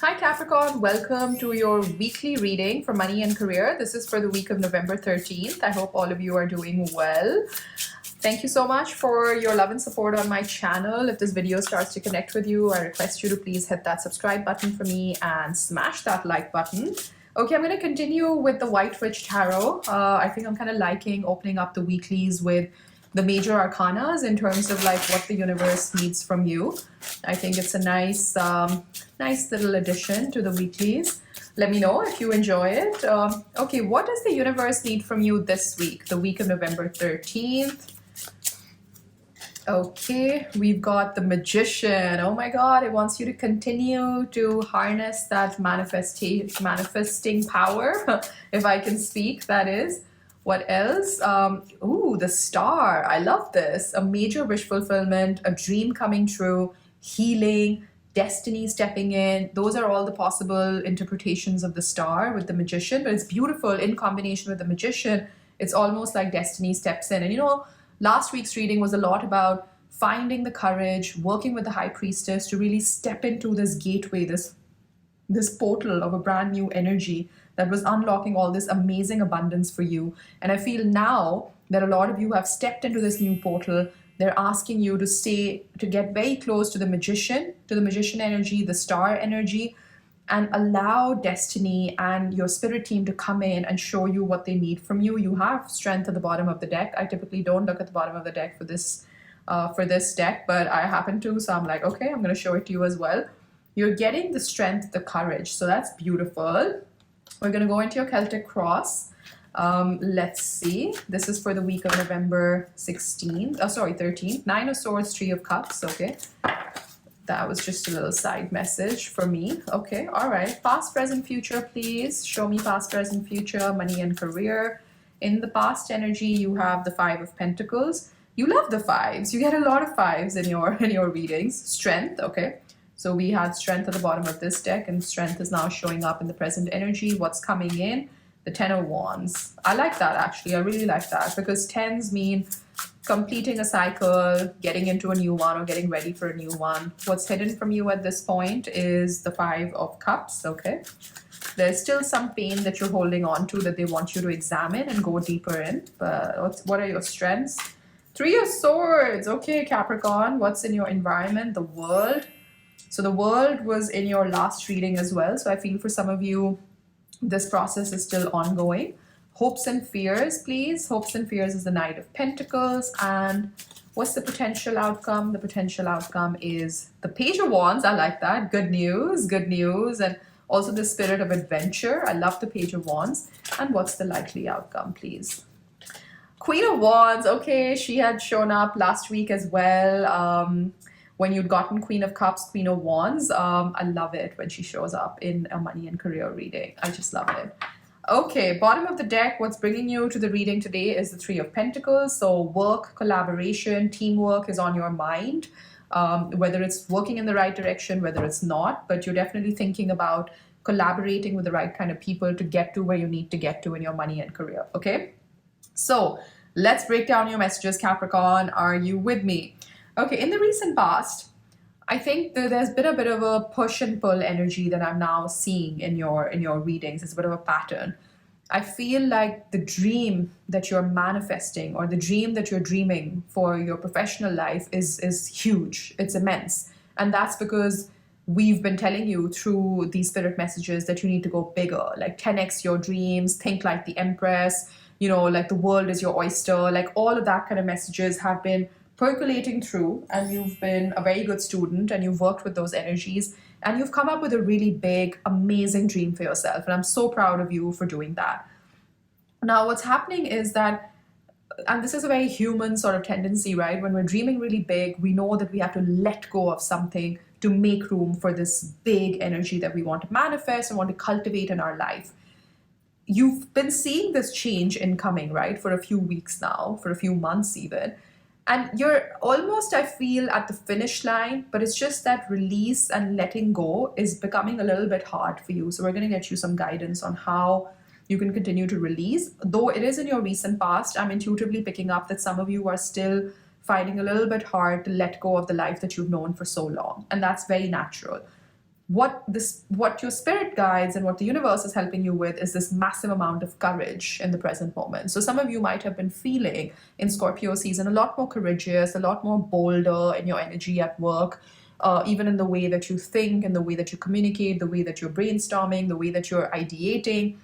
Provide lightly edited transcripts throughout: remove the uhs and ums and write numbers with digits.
Hi Capricorn, welcome to your weekly reading for money and career. This is for the week of November 13th. I hope all of you are doing well. Thank you so much for your love and support on my channel. If this video starts to connect with you, I request you to please hit that subscribe button for me and smash that like button. Okay, I'm going to continue with the White Witch Tarot. I think I'm kind of liking opening up the weeklies with the major arcanas in terms of like what the universe needs from you. I think it's a nice little addition to the weeklies. Let me know if you enjoy it. Okay, what does the universe need from you this week, the week of November 13th? Okay, we've got the Magician. Oh my God, it wants you to continue to harness that manifesting power, if I can speak, that is. What else? Ooh, the Star. I love this. A major wish fulfillment, a dream coming true, healing, destiny stepping in. Those are all the possible interpretations of the Star with the Magician, but it's beautiful in combination with the Magician. It's almost like destiny steps in. And you know, last week's reading was a lot about finding the courage, working with the High Priestess to really step into this gateway, this portal of a brand new energy that was unlocking all this amazing abundance for you. And I feel now that a lot of you have stepped into this new portal. They're asking you to get very close to the magician energy, the star energy, and allow destiny and your spirit team to come in and show you what they need from you. You have strength at the bottom of the deck. I typically don't look at the bottom of the deck for this deck, but I happen to, so I'm like, okay, I'm going to show it to you as well. You're getting the strength, the courage, so that's beautiful. We're going to go into your Celtic cross. Let's see. This is for the week of November 16th. Oh, sorry, 13th. Nine of Swords, Three of Cups. Okay. That was just a little side message for me. Okay. All right. Past, present, future, please. Show me past, present, future, money and career. In the past energy, you have the Five of Pentacles. You love the fives. You get a lot of fives in your readings. Strength. Okay. So we had strength at the bottom of this deck, and strength is now showing up in the present energy. What's coming in? The Ten of Wands. I like that, actually. I really like that, because tens mean completing a cycle, getting into a new one, or getting ready for a new one. What's hidden from you at this point is the Five of Cups, okay? There's still some pain that you're holding on to that they want you to examine and go deeper in. But what are your strengths? Three of Swords. Okay, Capricorn. What's in your environment? The World. So the World was in your last reading as well. So I feel for some of you, this process is still ongoing. Hopes and fears, please. Hopes and fears is the Knight of Pentacles. And what's the potential outcome? The potential outcome is the Page of Wands. I like that. Good news, good news. And also the spirit of adventure. I love the Page of Wands. And what's the likely outcome, please? Queen of Wands. Okay, she had shown up last week as well. When you'd gotten Queen of Cups, Queen of Wands. I love it when she shows up in a money and career reading. I just love it. Okay, bottom of the deck, what's bringing you to the reading today is the Three of Pentacles. So work, collaboration, teamwork is on your mind. Whether it's working in the right direction, whether it's not, but you're definitely thinking about collaborating with the right kind of people to get to where you need to get to in your money and career, okay? So let's break down your messages, Capricorn. Are you with me? Okay, in the recent past, I think that there's been a bit of a push and pull energy that I'm now seeing in your readings. It's a bit of a pattern. I feel like the dream that you're manifesting, or the dream that you're dreaming for your professional life is huge. It's immense. And that's because we've been telling you through these spirit messages that you need to go bigger, like 10x your dreams, think like the Empress, you know, like the world is your oyster, like all of that kind of messages have been percolating through, and you've been a very good student and you've worked with those energies and you've come up with a really big, amazing dream for yourself. And I'm so proud of you for doing that. Now, what's happening is that, and this is a very human sort of tendency, right? When we're dreaming really big, we know that we have to let go of something to make room for this big energy that we want to manifest and want to cultivate in our life. You've been seeing this change incoming, right? For a few weeks now, for a few months even. And you're almost, I feel, at the finish line, but it's just that release and letting go is becoming a little bit hard for you. So we're going to get you some guidance on how you can continue to release. Though it is in your recent past, I'm intuitively picking up that some of you are still finding a little bit hard to let go of the life that you've known for so long. And that's very natural. what your spirit guides and what the universe is helping you with is this massive amount of courage in the present moment. So some of you might have been feeling in Scorpio season a lot more courageous, a lot more bolder in your energy at work, even in the way that you think and the way that you communicate, the way that you're brainstorming, the way that you're ideating.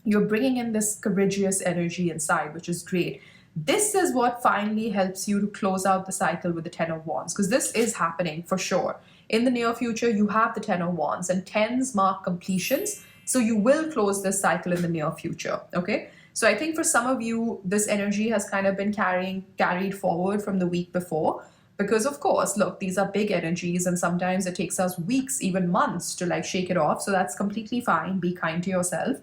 You're bringing in this courageous energy inside, which is great. This is what finally helps you to close out the cycle with the Ten of Wands, because this is happening for sure. In the near future, you have the Ten of Wands, and tens mark completions. So you will close this cycle in the near future. Okay. So I think for some of you, this energy has kind of been carried forward from the week before. Because of course, look, these are big energies, and sometimes it takes us weeks, even months to like shake it off. So that's completely fine. Be kind to yourself.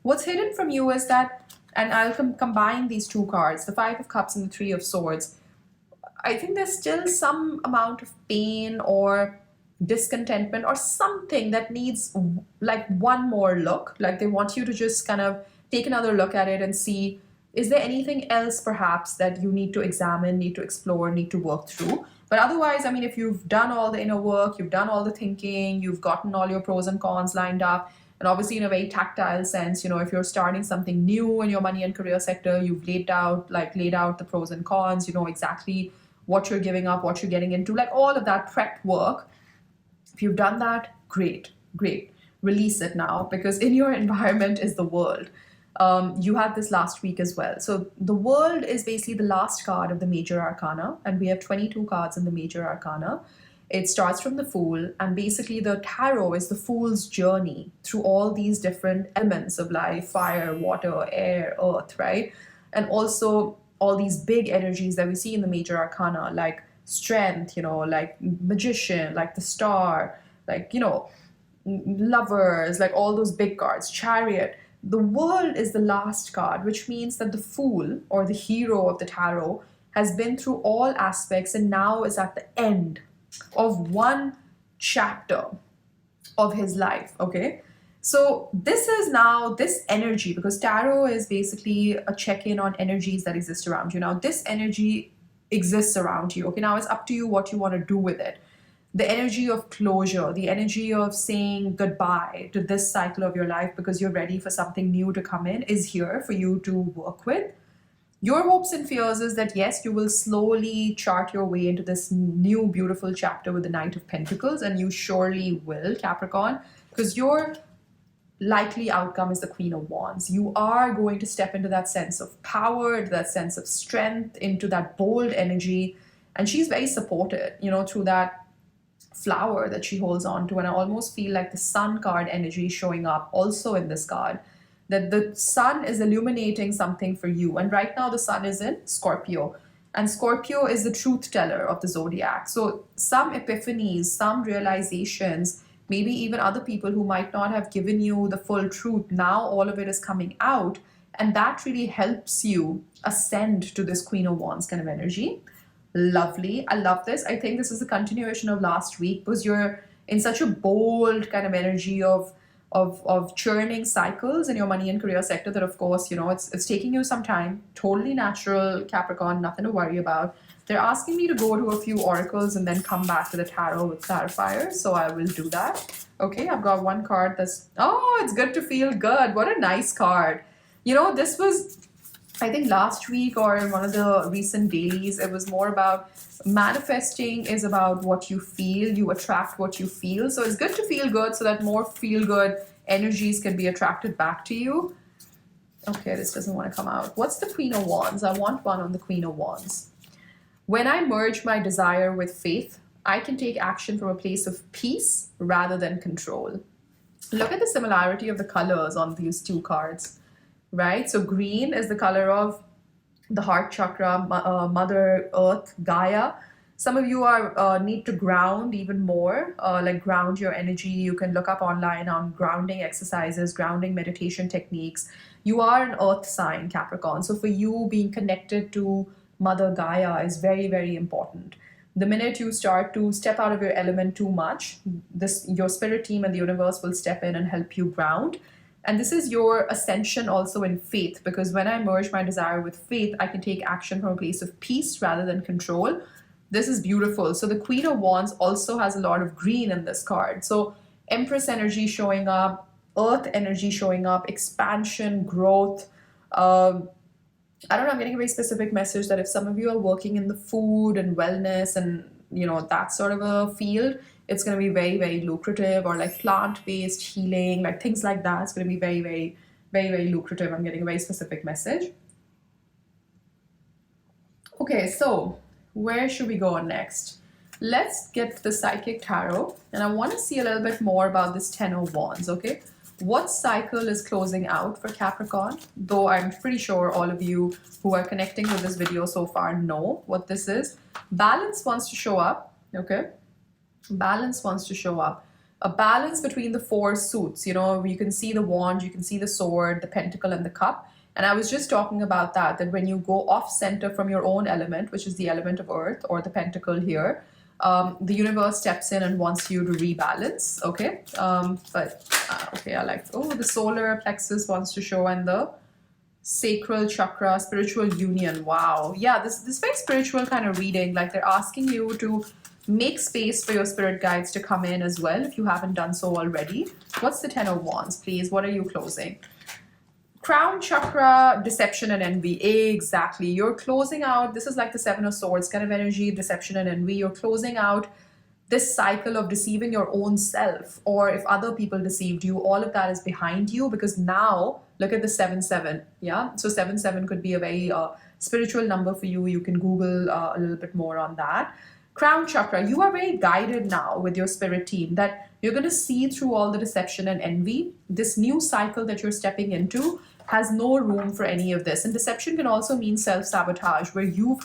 What's hidden from you is that, and I'll combine these two cards, the Five of Cups and the Three of Swords. I think there's still some amount of pain or discontentment or something that needs like one more look. Like they want you to just kind of take another look at it and see, is there anything else perhaps that you need to examine, need to explore, need to work through? But otherwise, I mean, if you've done all the inner work, you've done all the thinking, you've gotten all your pros and cons lined up, and obviously in a very tactile sense, if you're starting something new in your money and career sector, you've laid out the pros and cons, you know exactly what you're giving up, what you're getting into, like all of that prep work. If you've done that, great, great. Release it now, because in your environment is the world. You had this last week as well. So the world is basically the last card of the major arcana, and we have 22 cards in the major arcana. It starts from the Fool, and basically the tarot is the Fool's journey through all these different elements of life: fire, water, air, earth, right? And also all these big energies that we see in the major arcana, like strength, like magician, like the star, like, lovers, like all those big cards, chariot. The world is the last card, which means that the Fool, or the hero of the tarot, has been through all aspects and now is at the end of one chapter of his life. Okay, so this is now this energy, because tarot is basically a check-in on energies that exist around you. Now this energy exists around you. Okay, now it's up to you what you want to do with it. The energy of closure, the energy of saying goodbye to this cycle of your life because you're ready for something new to come in, is here for you to work with. Your hopes and fears is that, yes, you will slowly chart your way into this new beautiful chapter with the Knight of Pentacles, and you surely will, Capricorn, because your likely outcome is the Queen of Wands. You are going to step into that sense of power, into that sense of strength, into that bold energy, and she's very supported, through that flower that she holds on to. And I almost feel like the Sun card energy showing up also in this card, that the sun is illuminating something for you. And right now the sun is in Scorpio, and Scorpio is the truth teller of the zodiac. So some epiphanies, some realizations, maybe even other people who might not have given you the full truth, now all of it is coming out, and that really helps you ascend to this Queen of Wands kind of energy. Lovely. I love this. I think this is a continuation of last week, because you're in such a bold kind of energy of churning cycles in your money and career sector that, of course, it's taking you some time. Totally natural, Capricorn, nothing to worry about. They're asking me to go to a few oracles and then come back to the tarot with clarifiers, so I will do that. Okay, I've got one card that's, oh, it's good to feel good. What a nice card. This was, I think, last week or in one of the recent dailies, it was more about manifesting is about what you feel. You attract what you feel. So it's good to feel good so that more feel good energies can be attracted back to you. Okay, this doesn't want to come out. What's the Queen of Wands? I want one on the Queen of Wands. When I merge my desire with faith, I can take action from a place of peace rather than control. Look at the similarity of the colors on these two cards, right? So green is the color of the heart chakra, Mother Earth, Gaia. Some of you are need to ground even more, like ground your energy. You can look up online on grounding exercises, grounding meditation techniques. You are an earth sign, Capricorn. So for you, being connected to Mother Gaia is very, very important. The minute you start to step out of your element too much, your spirit team and the universe will step in and help you ground. And this is your ascension also in faith, because when I merge my desire with faith, I can take action from a place of peace rather than control. This is beautiful. So the Queen of Wands also has a lot of green in this card. So Empress energy showing up, Earth energy showing up, expansion, growth. Um, I don't know, I'm getting a very specific message that if some of you are working in the food and wellness and that sort of a field, it's going to be very, very lucrative, or like plant-based healing, like things like that. It's going to be very, very, very, very lucrative. I'm getting a very specific message. Okay, so where should we go on next? Let's get the Psychic Tarot, and I want to see a little bit more about this Ten of Wands, okay? What cycle is closing out for Capricorn? Though I'm pretty sure all of you who are connecting with this video so far know what this is. Balance wants to show up, okay? Balance wants to show up. A balance between the four suits. You can see the wand, you can see the sword, the pentacle, and the cup. And I was just talking about that when you go off center from your own element, which is the element of earth or the pentacle here, the universe steps in and wants you to rebalance, okay? Okay, I like, the solar plexus wants to show, and the sacral chakra, spiritual union. Wow. Yeah, this very spiritual kind of reading. Like they're asking you to make space for your spirit guides to come in as well if you haven't done so already. What's the Ten of Wands, please? What are you closing? Crown chakra, deception and envy. Exactly. You're closing out. This is like the Seven of Swords kind of energy, deception and envy. You're closing out this cycle of deceiving your own self, or if other people deceived you, all of that is behind you, because now look at the 7-7. Yeah. So 7-7 could be a very spiritual number for you. You can Google a little bit more on that. Crown chakra, you are very guided now with your spirit team that you're going to see through all the deception and envy. This new cycle that you're stepping into has no room for any of this. And deception can also mean self-sabotage, where you've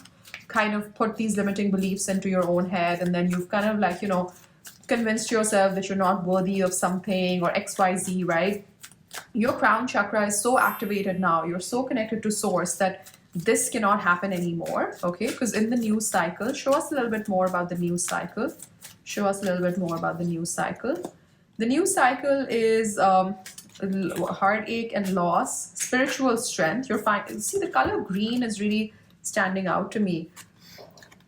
kind of put these limiting beliefs into your own head, and then you've kind of like, convinced yourself that you're not worthy of something or XYZ, right? Your crown chakra is so activated now. You're so connected to source that this cannot happen anymore, okay? Because in the new cycle, show us a little bit more about the new cycle. Show us a little bit more about the new cycle. The new cycle is heartache and loss, spiritual strength. You're fine. See, the color green is really standing out to me.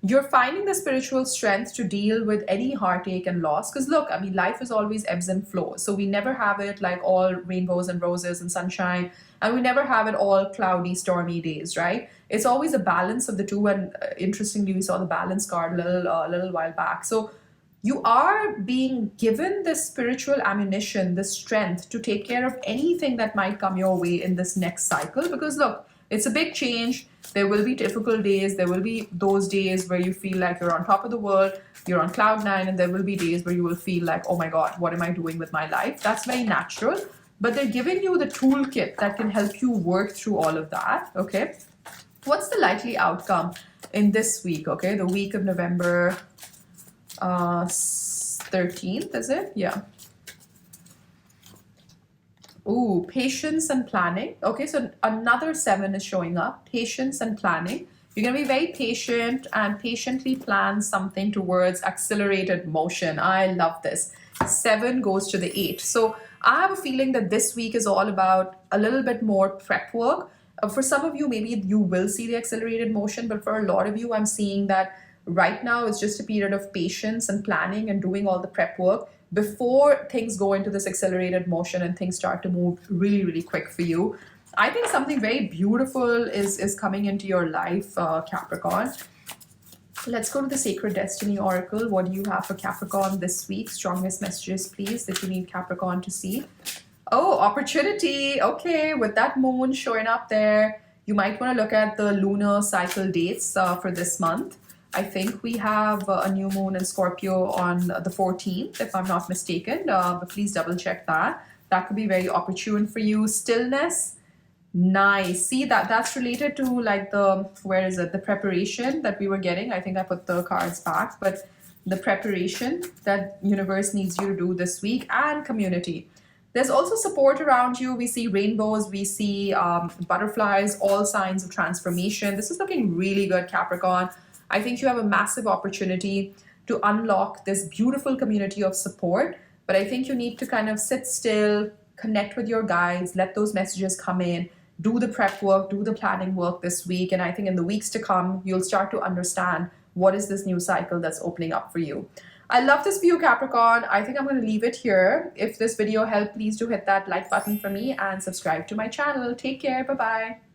You're finding the spiritual strength to deal with any heartache and loss. Because look, I mean, life is always ebbs and flows. So we never have it like all rainbows and roses and sunshine. And we never have it all cloudy, stormy days, right? It's always a balance of the two. And interestingly, we saw the balance card a little while back. So you are being given this spiritual ammunition, this strength to take care of anything that might come your way in this next cycle. Because look, it's a big change. There will be difficult days. There will be those days where you feel like you're on top of the world, you're on cloud nine, and there will be days where you will feel like, oh my God, what am I doing with my life? That's very natural. But they're giving you the toolkit that can help you work through all of that, okay? What's the likely outcome in this week, okay? The week of November 13th, is it? Yeah. Ooh, patience and planning. Okay, so another 7 is showing up. Patience and planning. You're going to be very patient and patiently plan something towards accelerated motion. I love this. 7 goes to the 8. So I have a feeling that this week is all about a little bit more prep work. For some of you, maybe you will see the accelerated motion, but for a lot of you, I'm seeing that right now it's just a period of patience and planning and doing all the prep work before things go into this accelerated motion and things start to move really, really quick for you. I think something very beautiful is coming into your life, Capricorn. Let's go to the Sacred Destiny Oracle. What do you have for Capricorn this week? Strongest messages, please, that you need Capricorn to see. Oh, opportunity. Okay, with that moon showing up there, you might want to look at the lunar cycle dates for this month. I think we have a new moon in Scorpio on the 14th, if I'm not mistaken, but please double check that. That could be very opportune for you. Stillness, nice. See, that's related to like the preparation that we were getting. I think I put the cards back, but the preparation that universe needs you to do this week, and community. There's also support around you. We see rainbows, we see butterflies, all signs of transformation. This is looking really good, Capricorn. I think you have a massive opportunity to unlock this beautiful community of support, but I think you need to kind of sit still, connect with your guides, let those messages come in, do the prep work, do the planning work this week, and I think in the weeks to come, you'll start to understand what is this new cycle that's opening up for you. I love this for you, Capricorn. I think I'm going to leave it here. If this video helped, please do hit that like button for me and subscribe to my channel. Take care. Bye-bye.